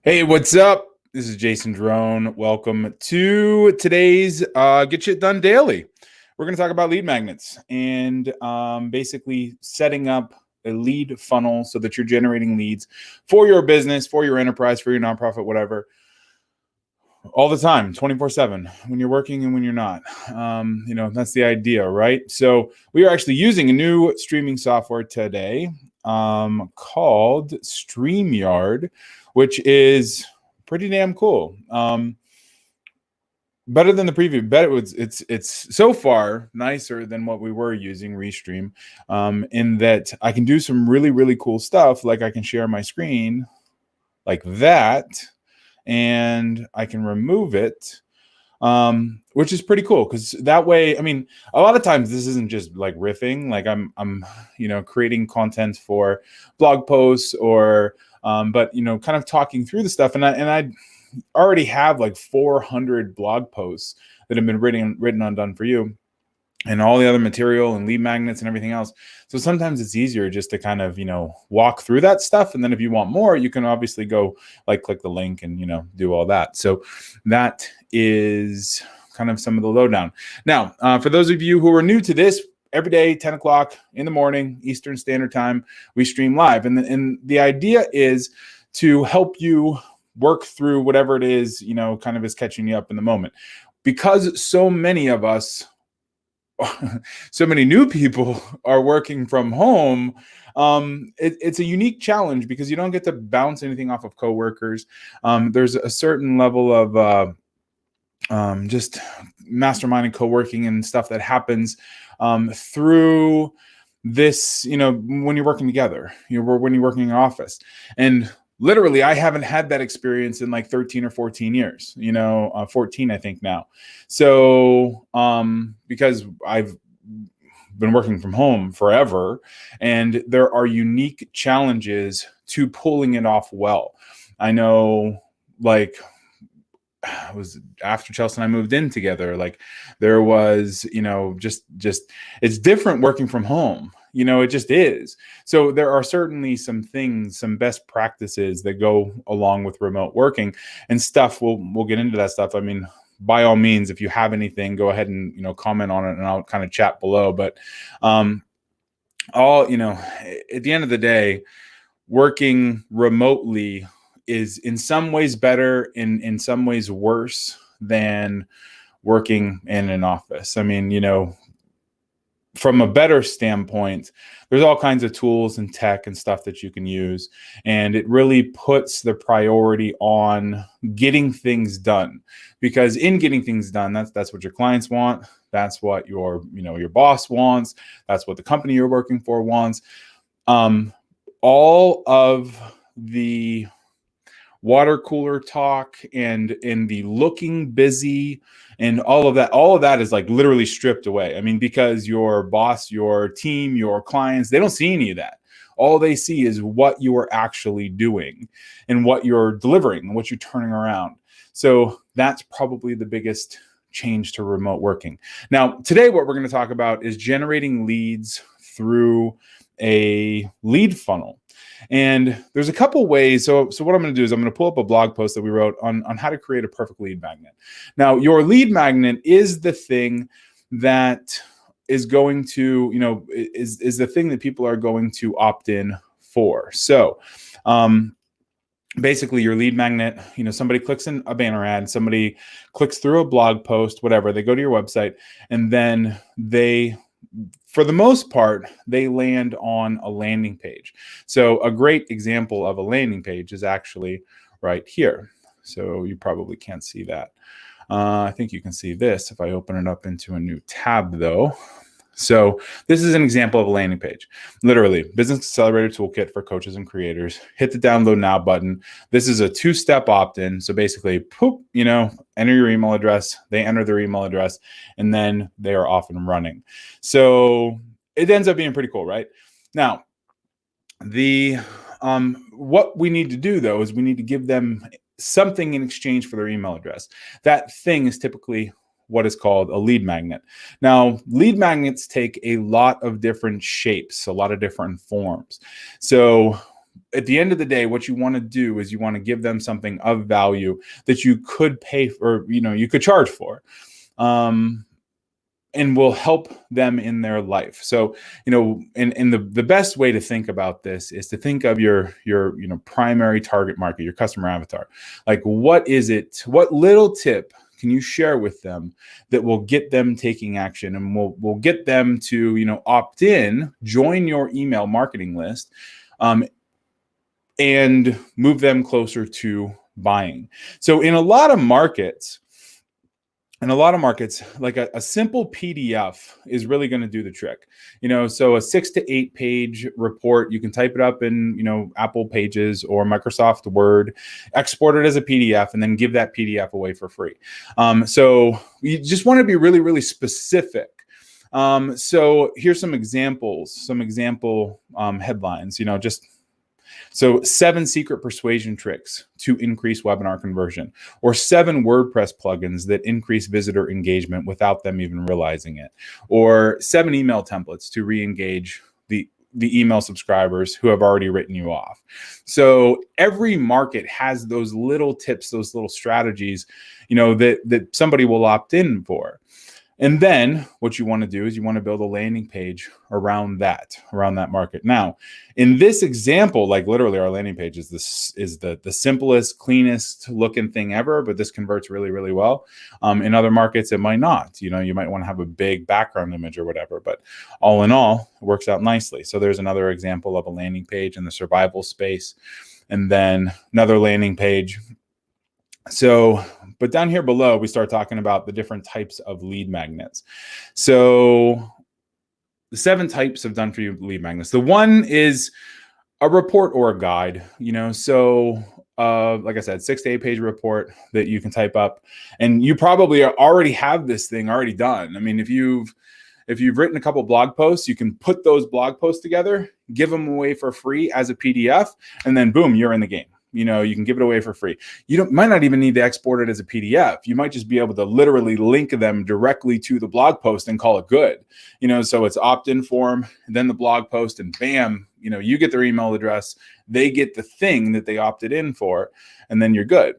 Hey, what's up? This is Jason Drone. Welcome to today's Get Shit Done Daily. We're going to talk about lead magnets and basically setting up a lead funnel so that you're generating leads for your business, for your enterprise, for your nonprofit, whatever, all the time, 24/7, when you're working and when you're not. That's the idea, right? So we are actually using a new streaming software today called StreamYard, which is pretty damn cool. Better than the preview. It's so far nicer than what we were using, Restream, in that I can do some really, really cool stuff. Like I can share my screen like that, and I can remove it, which is pretty cool because that way, I mean, a lot of times this isn't just like riffing. Like I'm creating content for blog posts or, but kind of talking through the stuff, and I already have like 400 blog posts that have been written on Done For You, and all the other material and lead magnets and everything else. So sometimes it's easier just to kind of, walk through that stuff. And then if you want more, you can obviously go like click the link and, do all that. So that is kind of some of the lowdown. Now, for those of you who are new to this, every day, 10 o'clock in the morning, Eastern Standard Time, we stream live. And the idea is to help you work through whatever it is, kind of is catching you up in the moment. Because so many of us, so many new people are working from home, it's a unique challenge because you don't get to bounce anything off of coworkers. There's a certain level of just masterminding, co-working and stuff that happens through this, when you're working together, when you're working in an office. And literally, I haven't had that experience in like 13 or 14 years, 14, I think now. So, because I've been working from home forever, and there are unique challenges to pulling it off well. I know, like, it was after Chelsea and I moved in together, like there was, just it's different working from home. It just is. So there are certainly some things, some best practices that go along with remote working and stuff. We'll get into that stuff. I mean, by all means, if you have anything, go ahead and, comment on it and I'll kind of chat below. But at the end of the day, working remotely is in some ways better, in some ways worse than working in an office. I mean, from a better standpoint, there's all kinds of tools and tech and stuff that you can use. And it really puts the priority on getting things done, because in getting things done, that's what your clients want. That's what your boss wants. That's what the company you're working for wants. All of the water cooler talk and the looking busy and all of that is like literally stripped away. I mean, because your boss, your team, your clients, they don't see any of that. All they see is what you are actually doing and what you're delivering and what you're turning around. So that's probably the biggest change to remote working. Now, today, what we're going to talk about is generating leads through a lead funnel. And there's a couple ways. So what I'm going to do is I'm going to pull up a blog post that we wrote on how to create a perfect lead magnet. Now, your lead magnet is the thing that is going to, is the thing that people are going to opt in for. So, basically your lead magnet, somebody clicks in a banner ad, somebody clicks through a blog post, whatever, they go to your website, and then for the most part, they land on a landing page. So a great example of a landing page is actually right here. So you probably can't see that. I think you can see this if I open it up into a new tab though. So this is an example of a landing page. Literally, Business Accelerator Toolkit for coaches and creators. Hit the download now button. This is a 2-step opt-in. So basically, enter your email address. They enter their email address, and then they are off and running. So it ends up being pretty cool, right? Now, what we need to do though is we need to give them something in exchange for their email address. That thing is typically what is called a lead magnet. Now, lead magnets take a lot of different shapes, a lot of different forms. So at the end of the day, what you want to do is you want to give them something of value that you could pay for, you could charge for. And will help them in their life. So, and the best way to think about this is to think of your primary target market, your customer avatar. Like, what little tip can you share with them that will get them taking action and will get them to, opt in, join your email marketing list, and move them closer to buying. So in a lot of markets, like a simple PDF is really going to do the trick. So a 6 to 8 page report, you can type it up in, Apple Pages or Microsoft Word, export it as a PDF, and then give that PDF away for free. So you just want to be really, really specific. So here's some example headlines, So 7 secret persuasion tricks to increase webinar conversion, or 7 WordPress plugins that increase visitor engagement without them even realizing it, or 7 email templates to re-engage the email subscribers who have already written you off. So every market has those little tips, those little strategies, that somebody will opt in for. And then what you want to do is you want to build a landing page around that market. Now, in this example, like literally our landing page is the simplest, cleanest looking thing ever, but this converts really, really well. In other markets, it might not. You might want to have a big background image or whatever, but all in all, it works out nicely. So there's another example of a landing page in the survival space, and then another landing page. So, but down here below, we start talking about the different types of lead magnets. So the 7 types of done for you lead magnets. The one is a report or a guide, so like I said, 6 to 8 page report that you can type up, and you probably already have this thing already done. I mean, if you've written a couple blog posts, you can put those blog posts together, give them away for free as a PDF, and then boom, you're in the game. You can give it away for free. You might not even need to export it as a PDF. You might just be able to literally link them directly to the blog post and call it good. So it's opt-in form, and then the blog post, and bam, you get their email address, they get the thing that they opted in for, and then you're good.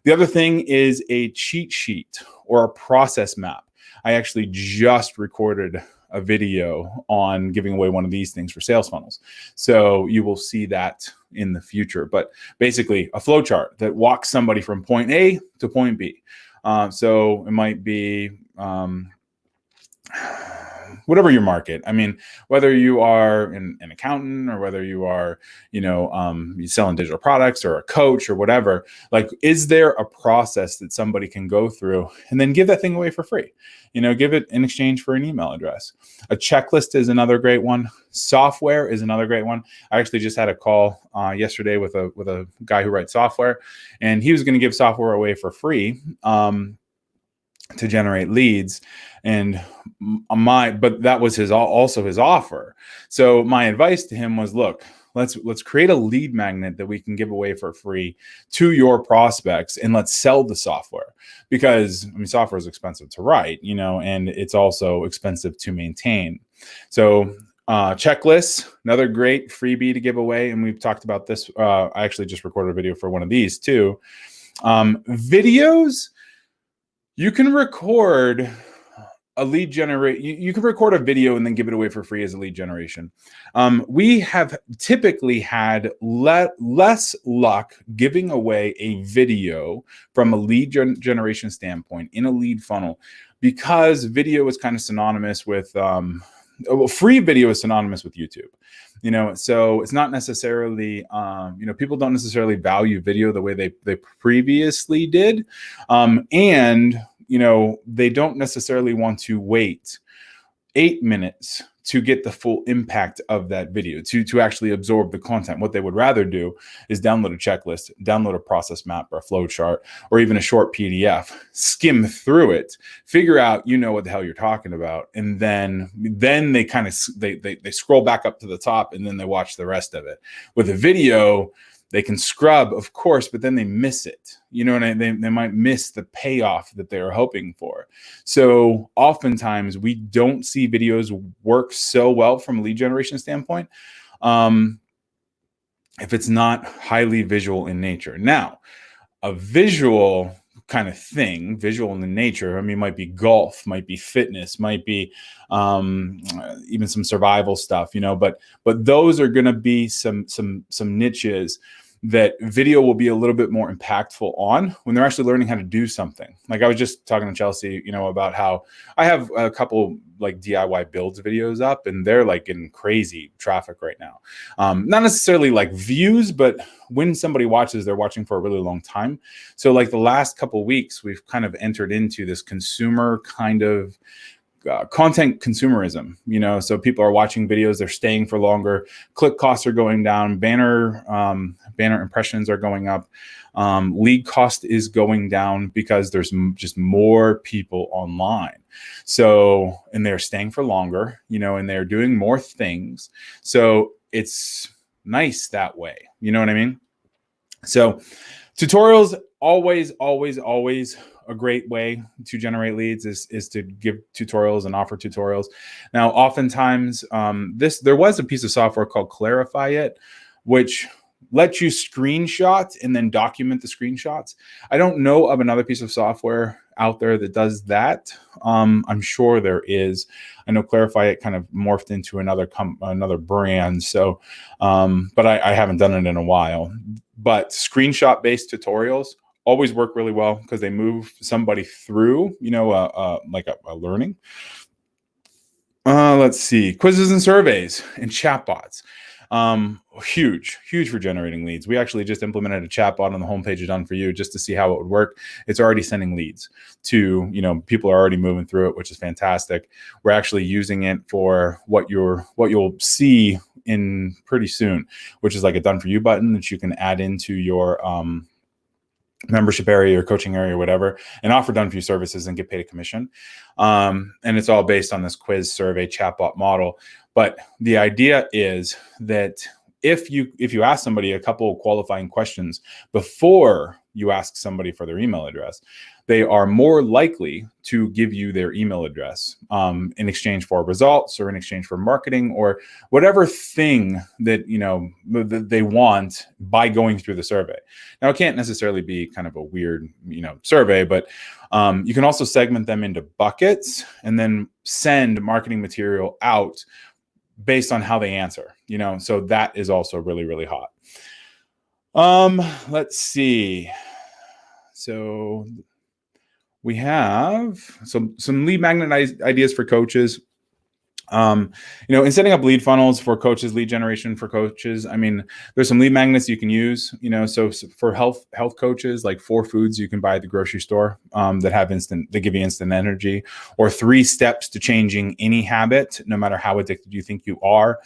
The other thing is a cheat sheet or a process map. I actually just recorded a video on giving away one of these things for sales funnels. So you will see that in the future, but basically a flow chart that walks somebody from point A to point B. So it might be whatever your market. I mean, whether you are an accountant or whether you are, you selling digital products or a coach or whatever, like, is there a process that somebody can go through and then give that thing away for free? Give it in exchange for an email address. A checklist is another great one. Software is another great one. I actually just had a call yesterday with a guy who writes software, and he was going to give software away for free to generate leads, but that was also his offer. So my advice to him was, look, let's create a lead magnet that we can give away for free to your prospects, and let's sell the software, because software is expensive to write, and it's also expensive to maintain. So checklists, another great freebie to give away, and we've talked about this. I actually just recorded a video for one of these too. Videos. You can record a lead generate. You can record a video and then give it away for free as a lead generation. We have typically had less luck giving away a video from a lead generation standpoint in a lead funnel, because video is kind of synonymous with free video is synonymous with YouTube. So it's not necessarily, people don't necessarily value video the way they previously did. And, they don't necessarily want to wait 8 minutes to get the full impact of that video, to actually absorb the content. What they would rather do is download a checklist, download a process map or a flow chart, or even a short PDF, skim through it, figure out, what the hell you're talking about. And then they kind of, they scroll back up to the top, and then they watch the rest of it. With a video, they can scrub, of course, but then they miss it. They might miss the payoff that they're hoping for. So oftentimes we don't see videos work so well from a lead generation standpoint. if it's not highly visual in nature. Now, a visual kind of thing, visual in nature, I mean, might be golf, might be fitness, might be even some survival stuff, but those are going to be some niches that video will be a little bit more impactful on when they're actually learning how to do something. Like I was just talking to Chelsea, about how I have a couple like DIY builds videos up, and they're like getting crazy traffic right now. Not necessarily like views, but when somebody watches, they're watching for a really long time. So like the last couple of weeks, we've kind of entered into this consumer kind of content consumerism, so people are watching videos, they're staying for longer, click costs are going down, banner impressions are going up, lead cost is going down because there's just more people online. So, and they're staying for longer, and they're doing more things. So it's nice that way. You know what I mean? So tutorials, always a great way to generate leads is to give tutorials and offer tutorials. Now, oftentimes, there was a piece of software called Clarify It, which lets you screenshot and then document the screenshots. I don't know of another piece of software out there that does that. I'm sure there is. I know Clarify It kind of morphed into another brand. So, but I haven't done it in a while. But screenshot-based tutorials always work really well because they move somebody through, like a learning. Let's see, quizzes and surveys and chatbots. Huge for generating leads. We actually just implemented a chatbot on the homepage of Done For You just to see how it would work. It's already sending leads to, people are already moving through it, which is fantastic. We're actually using it for what you'll see in pretty soon, which is like a Done For You button that you can add into your membership area or coaching area or whatever, and offer Done For You services and get paid a commission. And it's all based on this quiz survey chatbot model. But the idea is that if you ask somebody a couple of qualifying questions before you ask somebody for their email address, they are more likely to give you their email address in exchange for results or in exchange for marketing or whatever thing that that they want by going through the survey. Now, it can't necessarily be kind of a weird survey, but you can also segment them into buckets and then send marketing material out based on how they answer. So that is also really hot. Let's see. So we have some lead magnet ideas for coaches. In setting up lead funnels for coaches, lead generation for coaches, I mean, there's some lead magnets you can use, so for health coaches, like 4 foods you can buy at the grocery store that give you instant energy, or 3 steps to changing any habit, no matter how addicted you think you are.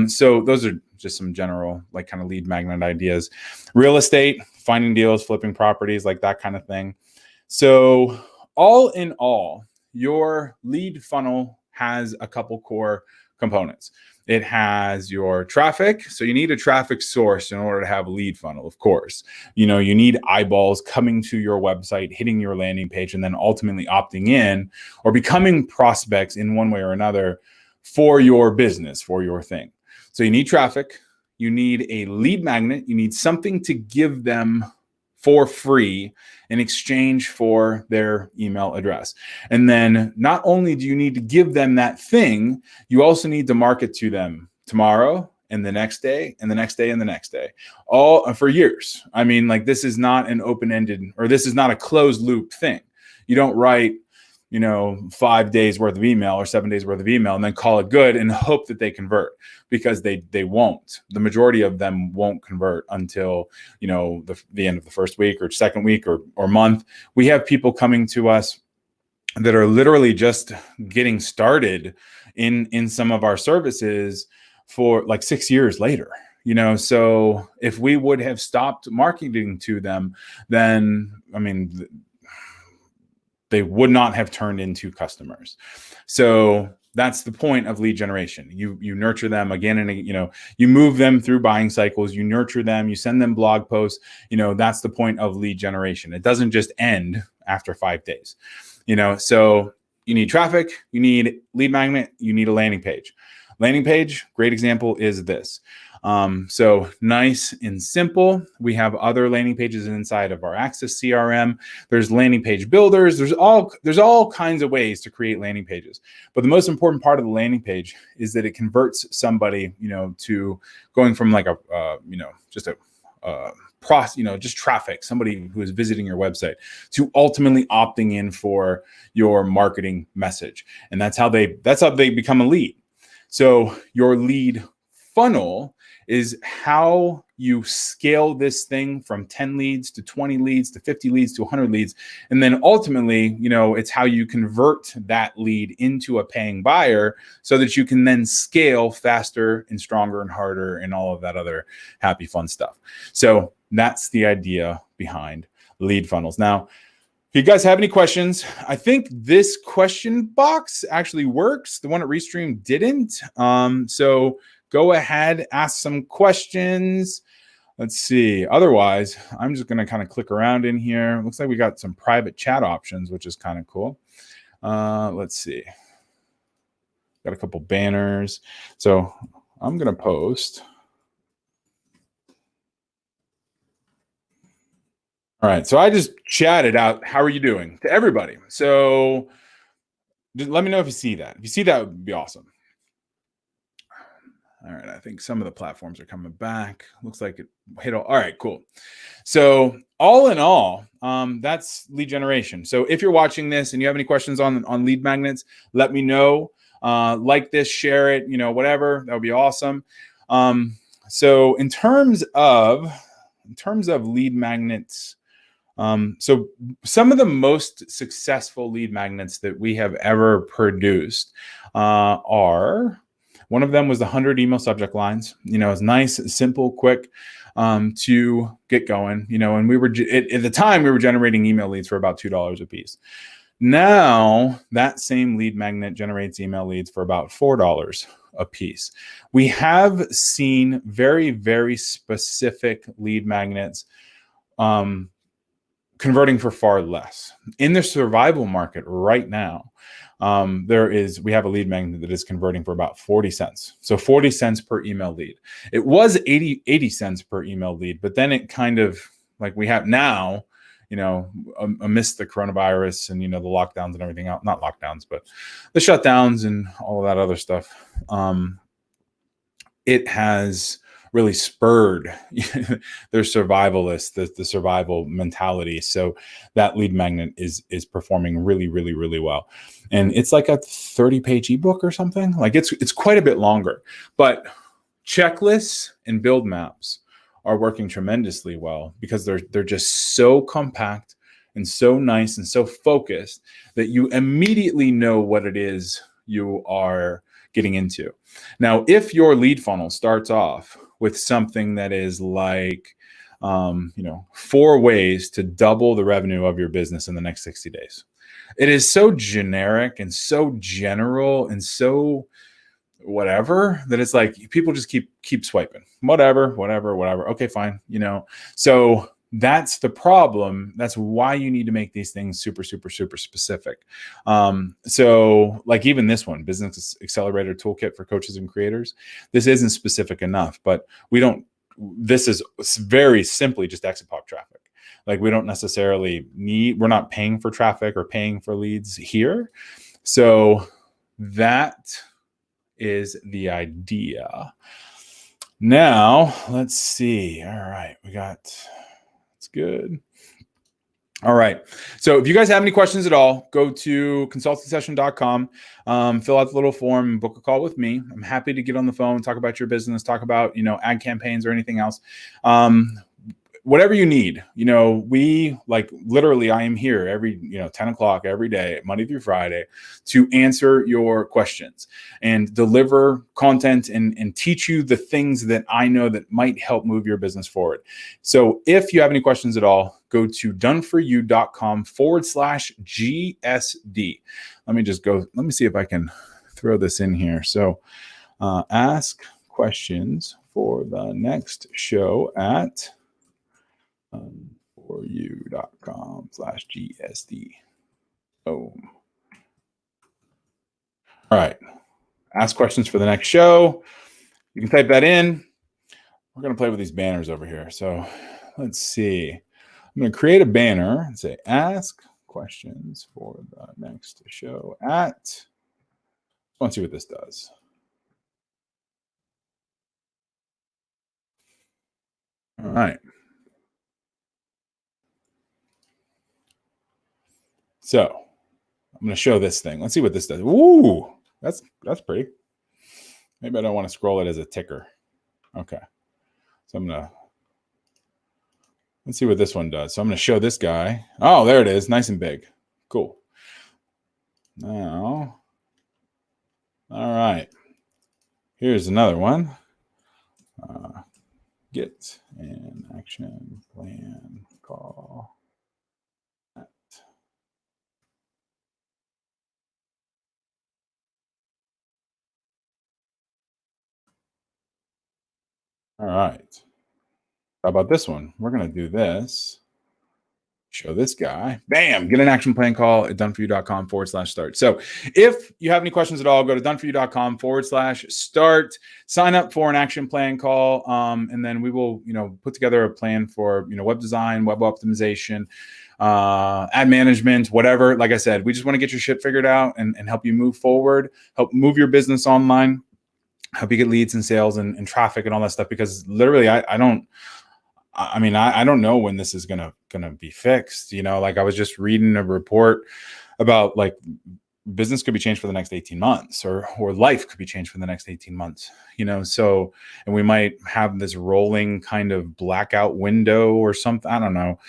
So those are just some general, like, kind of lead magnet ideas. Real estate, finding deals, flipping properties, like that kind of thing. So all in all, your lead funnel has a couple core components. It has your traffic. So you need a traffic source in order to have a lead funnel, of course. You need eyeballs coming to your website, hitting your landing page, and then ultimately opting in or becoming prospects in one way or another for your business, for your thing. So you need traffic. You need a lead magnet. You need something to give them for free in exchange for their email address. And then not only do you need to give them that thing, you also need to market to them tomorrow and the next day and the next day and the next day, all for years. I mean, like, this is not an open-ended, or this is not a closed loop thing. You don't write 5 days worth of email or 7 days worth of email and then call it good and hope that they convert, because they won't. The majority of them won't convert until the end of the first week or second week or month. We have people coming to us that are literally just getting started in some of our services for like 6 years later. So if we would have stopped marketing to them, then I mean, they would not have turned into customers. So that's the point of lead generation. You nurture them again and again, you move them through buying cycles, you nurture them, you send them blog posts. That's the point of lead generation. It doesn't just end after 5 days. So you need traffic, you need lead magnet, you need a landing page. Landing page, great example is this. So nice and simple. We have other landing pages inside of our Access CRM. There's landing page builders. There's all kinds of ways to create landing pages. But the most important part of the landing page is that it converts somebody, to going from like just traffic, somebody who is visiting your website, to ultimately opting in for your marketing message. And that's how they become a lead. So your lead funnel is how you scale this thing from 10 leads to 20 leads to 50 leads to 100 leads. And then ultimately, it's how you convert that lead into a paying buyer so that you can then scale faster and stronger and harder and all of that other happy, fun stuff. So that's the idea behind lead funnels. Now, if you guys have any questions, I think this question box actually works. The one at Restream didn't. So go ahead, ask some questions. Let's see. Otherwise, I'm just going to kind of click around in here. Looks like we got some private chat options, which is kind of cool. Let's see. Got a couple banners. So I'm going to post. All right. So I just chatted out, how are you doing, to everybody. So just let me know if you see that. If you see that, it would be awesome. All right, I think some of the platforms are coming back. Looks like it hit all right, cool. So all in all, that's lead generation. So if you're watching this and you have any questions on lead magnets, let me know. Like this, share it, whatever. That would be awesome. So in terms of lead magnets, so some of the most successful lead magnets that we have ever produced are. One of them was the 100 email subject lines. It's nice, simple, quick to get going. And we were at the time we were generating email leads for about $2 a piece. Now that same lead magnet generates email leads for about $4 a piece. We have seen very, very specific lead magnets converting for far less. In the survival market right now, we have a lead magnet that is converting for about 40 cents. So 40 cents per email lead. It was 80 cents per email lead, but then it kind of like we have now, amidst the coronavirus and, the lockdowns and everything else, not lockdowns, but the shutdowns and all of that other stuff. It has really spurred their survivalists, the survival mentality. So that lead magnet is performing really, really, really well. And it's like a 30-page ebook or something. Like it's quite a bit longer. But checklists and build maps are working tremendously well because they're just so compact and so nice and so focused that you immediately know what it is you are getting into. Now, if your lead funnel starts off with something that is like, 4 ways to double the revenue of your business in the next 60 days. It is so generic and so general and so whatever that it's like people just keep swiping. Whatever. Okay, fine. So that's the problem. That's why you need to make these things super, super, super specific. So like even this one, Business Accelerator Toolkit for Coaches and Creators, this isn't specific enough, but this is very simply just exit pop traffic. Like we don't necessarily we're not paying for traffic or paying for leads here. So that is the idea. Now, let's see. All right, it's good. All right. So if you guys have any questions at all, go to consultingsession.com, fill out the little form and book a call with me. I'm happy to get on the phone, talk about your business, talk about, ad campaigns or anything else. Whatever you need, we literally, I am here every, 10 o'clock every day, Monday through Friday, to answer your questions and deliver content and teach you the things that I know that might help move your business forward. So if you have any questions at all, go to doneforyou.com/GSD. Let me see if I can throw this in here. So ask questions for the next show at doneforyou.com/GSD. Boom. All right. Ask questions for the next show. You can type that in. we're going to play with these banners over here. So let's see. I'm going to create a banner and say, ask questions for the next show at. Let's see what this does. All right. So I'm going to show this thing. Let's see what this does. Ooh, that's pretty. Maybe I don't want to scroll it as a ticker. Okay. So let's see what this one does. So I'm going to show this guy. Oh, there it is. Nice and big. Cool. Now, all right. Here's another one. Get an action plan call. All right. How about this one? We're going to do this. Show this guy. Bam. Get an action plan call at doneforyou.com/start. So if you have any questions at all, go to doneforyou.com/start. Sign up for an action plan call. And then we will, put together a plan for, web design, web optimization, ad management, whatever. Like I said, we just want to get your shit figured out and help you move forward, help move your business online, help you get leads and sales and traffic and all that stuff. Because literally I don't know when this is gonna be fixed. Like I was just reading a report about like business could be changed for the next 18 months or life could be changed for the next 18 months, so, and we might have this rolling kind of blackout window or something. I don't know.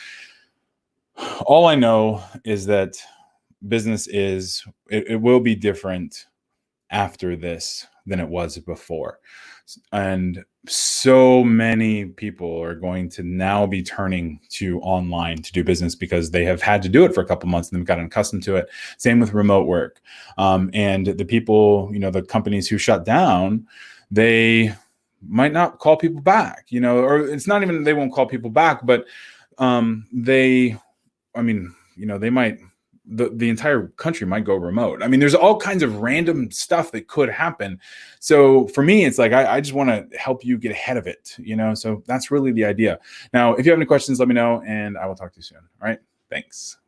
All I know is that business it will be different after this than it was before. And so many people are going to now be turning to online to do business because they have had to do it for a couple months and they've gotten accustomed to it. Same with remote work. And the people, the companies who shut down, they might not call people back, or it's not even they won't call people back, but they might. The entire country might go remote. There's all kinds of random stuff that could happen. So for me, it's like, I just want to help you get ahead of it, so that's really the idea. Now, if you have any questions, let me know and I will talk to you soon. All right. Thanks.